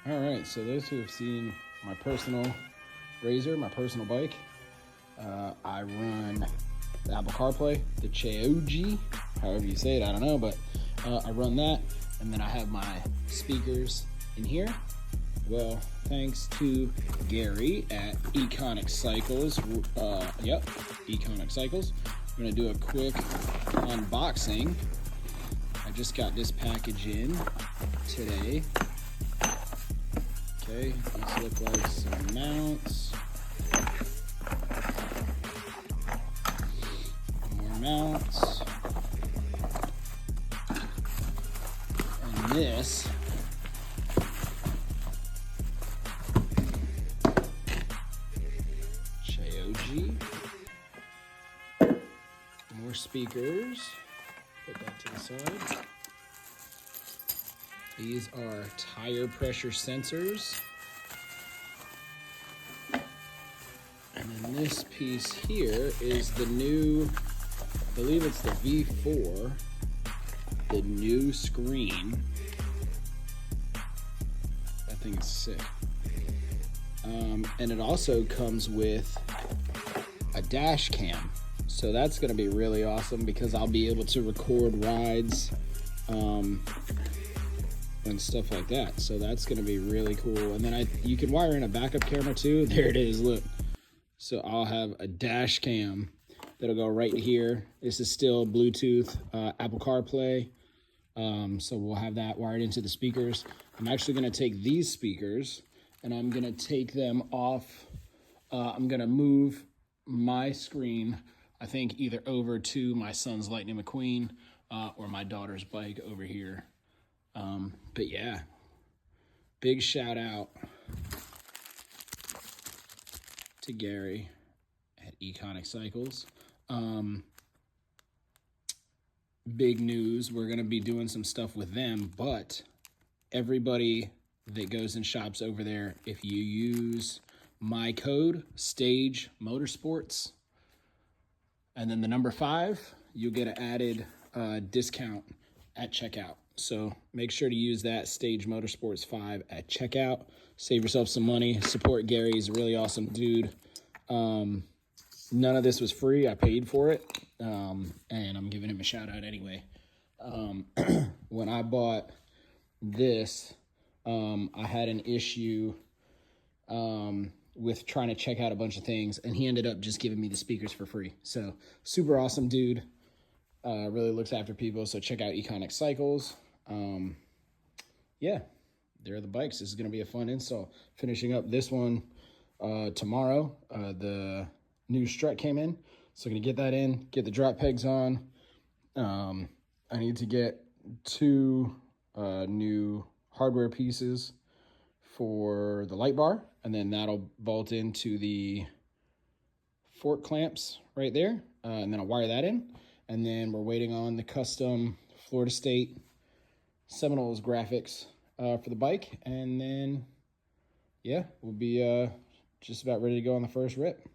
All right, so those who have seen my personal razor, my personal bike, I run the Apple CarPlay, the Chaojie, however you say it, I don't know, but I run that, and then I have my speakers in here. Well, thanks to Gary at Econic Cycles, Econic Cycles, I'm gonna do a quick unboxing. I just got this package in today. Okay, these look like some mounts. More mounts. And this Chaojie. More speakers. Put that to the side. These are tire pressure sensors. And then this piece here is the new, I believe it's the V4, the new screen. That thing is sick. And it also comes with a dash cam. So that's gonna be really awesome because I'll be able to record rides and stuff like that. So that's gonna be really cool. And then you can wire in a backup camera too. There it is, look. So I'll have a dash cam that'll go right here. This is still Bluetooth, Apple CarPlay. So we'll have that wired into the speakers. I'm actually gonna take these speakers and I'm gonna take them off. I'm gonna move my screen, I think either over to my son's Lightning McQueen or my daughter's bike over here. But yeah, big shout out to Gary at Econic Cycles. Big news, we're gonna be doing some stuff with them, but everybody that goes and shops over there, if you use my code, Stage Motorsports, and then the number 5, you'll get an added discount at checkout. So make sure to use that, Stage Motorsports 5 at checkout. Save yourself some money. Support Gary. He's a really awesome dude. None of this was free. I paid for it. And I'm giving him a shout out anyway. When I bought this, I had an issue with trying to check out a bunch of things, and he ended up just giving me the speakers for free. So super awesome dude. Really looks after people. So check out Econic Cycles. Yeah, there are the bikes. This is going to be a fun install. Finishing up this one tomorrow. The new strut came in, so I'm going to get that in, get the drop pegs on. I need to get 2 new hardware pieces for the light bar, and then that'll bolt into the fork clamps right there, and then I'll wire that in. And then we're waiting on the custom Florida State Seminoles graphics for the bike. And then, yeah, we'll be just about ready to go on the first rip.